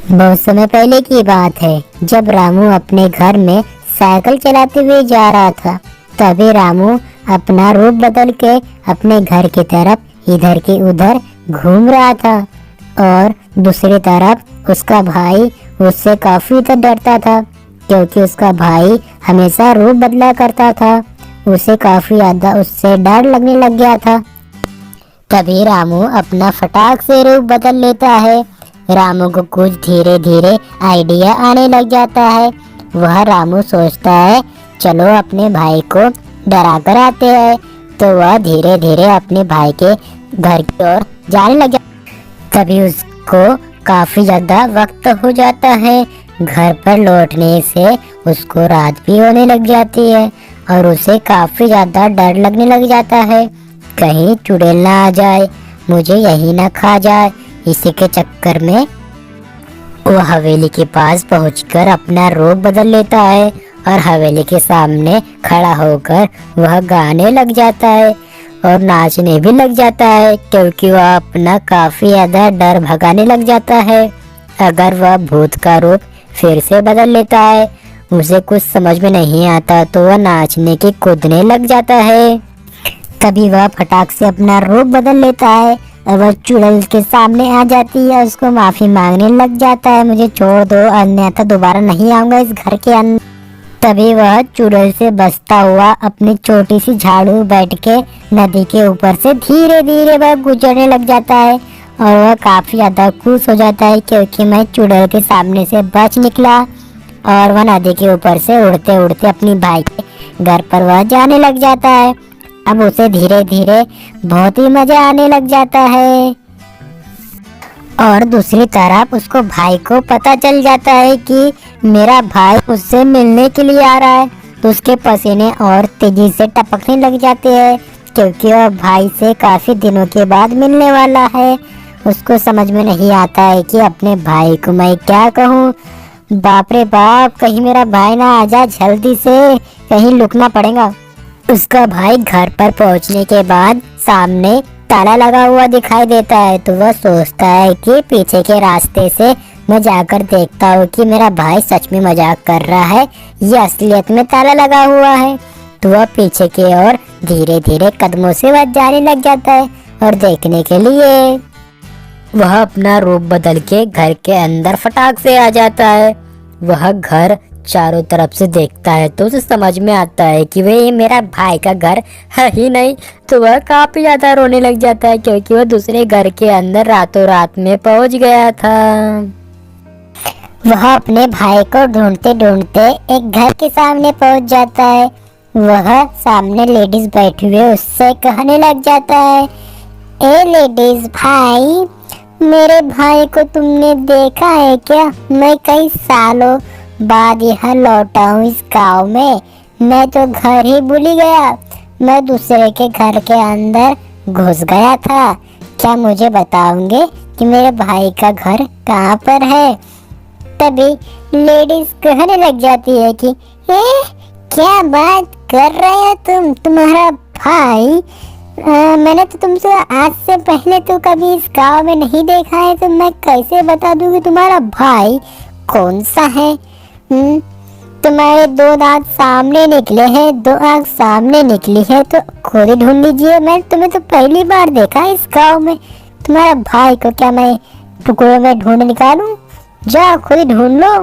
बहुत समय पहले की बात है, जब रामू अपने घर में साइकिल चलाते हुए जा रहा था। तभी रामू अपना रूप बदल के अपने घर की तरफ इधर की उधर घूम रहा था और दूसरी तरफ उसका भाई उससे काफी तो डरता था, क्योंकि उसका भाई हमेशा रूप बदला करता था। उसे काफी ज्यादा उससे डर लगने लग गया था। तभी रामू अपना फटाक से रूप बदल लेता है। रामू को कुछ धीरे धीरे आइडिया आने लग जाता है। वह रामू सोचता है, चलो अपने भाई को डरा कर आते हैं। तो वह धीरे धीरे अपने भाई के घर की ओर जाने लग जाता। तभी उसको काफी ज्यादा वक्त हो जाता है। घर पर लौटने से उसको रात भी होने लग जाती है और उसे काफी ज्यादा डर लगने लग जाता है, कहीं चुड़ैल ना आ जाए, मुझे यही ना खा जाए। इसी के चक्कर में वो हवेली के पास पहुंचकर अपना रूप बदल लेता है और हवेली के सामने खड़ा होकर वह गाने लग जाता है और नाचने भी लग जाता है, क्योंकि वह अपना काफी ज्यादा डर भगाने लग जाता है। अगर वह भूत का रूप फिर से बदल लेता है, उसे कुछ समझ में नहीं आता तो वह नाचने के कूदने लग जाता है। तभी वह फटाक से अपना रूप बदल लेता है और वह चुड़ैल के सामने आ जाती है, उसको माफी मांगने लग जाता है, मुझे छोड़ दो, अन्यथा दोबारा नहीं आऊंगा इस घर के अंदर। तभी वह चुड़ैल से बचता हुआ अपनी छोटी सी झाड़ू बैठ के नदी के ऊपर से धीरे धीरे वह गुजरने लग जाता है और वह काफी ज्यादा खुश हो जाता है, क्योंकि मैं चुड़ैल के सामने से बच निकला। और वह नदी के ऊपर से उड़ते उड़ते अपनी भाई के घर पर वह जाने लग जाता है। अब उसे धीरे धीरे बहुत ही मजा आने लग जाता है और दूसरी तरफ उसको भाई को पता चल जाता है कि मेरा भाई उससे मिलने के लिए आ रहा है। तो उसके पसीने और तेजी से टपकने लग जाते हैं, क्योंकि वह भाई से काफी दिनों के बाद मिलने वाला है। उसको समझ में नहीं आता है कि अपने भाई को मैं क्या कहूँ। बाप रे बाप, कहीं मेरा भाई ना आ जाए, जल्दी से कहीं लुकना पड़ेगा। उसका भाई घर पर पहुंचने के बाद सामने ताला लगा हुआ दिखाई देता है, तो वह सोचता है कि पीछे के रास्ते से मैं जाकर देखता हूँ कि मेरा भाई सच में मजाक कर रहा है या असलियत में ताला लगा हुआ है। तो वह पीछे की ओर धीरे धीरे कदमों से वह जाने लग जाता है और देखने के लिए वह अपना रूप बदल के घर के अंदर फटाक से आ जाता है। वह घर चारों तरफ से देखता है तो उसे समझ में आता है कि वे मेरा भाई का घर है ही नहीं। तो वह काफी ज्यादा रोने लग जाता है, क्योंकि वह दूसरे घर के अंदर रातों रात में पहुंच गया था। वह अपने भाई को ढूंढते ढूंढते एक घर के सामने पहुंच जाता है। वह सामने लेडीज बैठी हुई उससे कहने लग जाता है, ए लेडीज भाई, मेरे भाई को तुमने देखा है क्या? मैं कई सालों बाद यहाँ लौटा हूँ इस गाँव में। मैं तो घर ही भूल ही गया, मैं दूसरे के घर के अंदर घुस गया था। क्या मुझे बताओगे कि मेरे भाई का घर कहाँ पर है? तभी लेडीज कहने लग जाती है कि क्या बात कर रहे हो तुम, तुम्हारा भाई? मैंने तो तुमसे आज से पहले तो कभी इस गांव में नहीं देखा है, तो मैं कैसे बता दूं कि तुम्हारा भाई कौन सा है? तुम्हारे दो दांत सामने निकले हैं, दो आंख सामने निकली है, तो खुद ही ढूंढ लीजिए। मैं तुम्हें तो पहली बार देखा है इस गांव में। तुम्हारा भाई को क्या मैं टुकड़ों में ढूंढ निकालूं? जाओ खुद ही ढूंढ लो।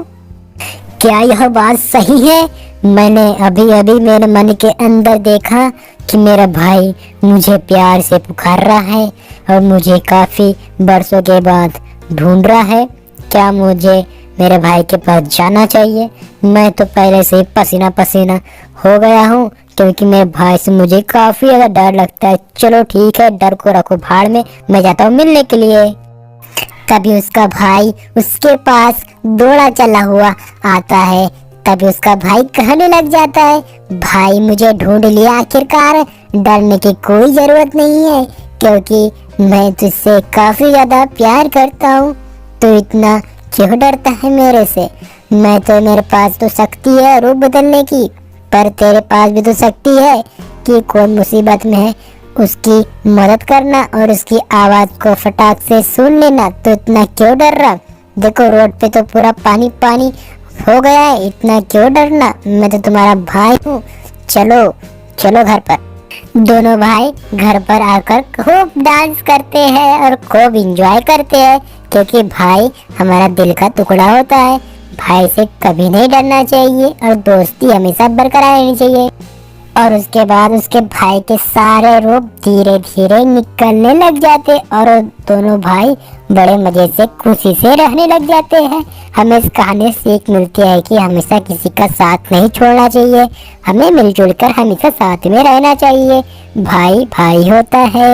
क्या यह बात सही है? मैंने अभी अभी मेरे मन के अंदर देखा कि मेरा भाई मुझे प्यार से पुकार रहा है और मुझे काफी बरसों के बाद ढूंढ रहा है। क्या मुझे मेरे भाई के पास जाना चाहिए? मैं तो पहले से ही पसीना पसीना हो गया हूँ, क्योंकि मेरे भाई से मुझे काफी ज्यादा डर लगता है। चलो ठीक है, डर को रखो भाड़ में, मैं जाता हूँ मिलने के लिए। तभी उसका भाई उसके पास दौड़ा चला हुआ आता है। तभी उसका भाई कहने लग जाता है, भाई मुझे ढूंढ लिया आखिरकार, डरने की कोई जरूरत नहीं है, क्योंकि मैं तुझसे काफी ज्यादा प्यार करता हूँ। तो इतना क्यों डरता है मेरे से? मेरे पास तो शक्ति है रूप बदलने की, पर तेरे पास भी तो शक्ति है कि कोई मुसीबत में है उसकी मदद करना और उसकी आवाज को फटाक से सुन लेना। तो इतना क्यों डर रहा? देखो रोड पे तो पूरा पानी पानी हो गया है, इतना क्यों डरना, मैं तो तुम्हारा भाई हूँ। चलो चलो घर पर। दोनों भाई घर पर आकर खूब डांस करते हैं और खूब एंजॉय करते हैं, क्योंकि भाई हमारा दिल का टुकड़ा होता है। भाई से कभी नहीं डरना चाहिए और दोस्ती हमेशा बरकरार रहनी चाहिए। और उसके बाद उसके भाई के सारे रूप धीरे धीरे निकलने लग जाते और वो दोनों भाई बड़े मजे से खुशी से रहने लग जाते हैं। हमें इस कहानी से सीख मिलती है कि हमेशा किसी का साथ नहीं छोड़ना चाहिए, हमें मिलजुल कर हमेशा साथ में रहना चाहिए। भाई भाई होता है।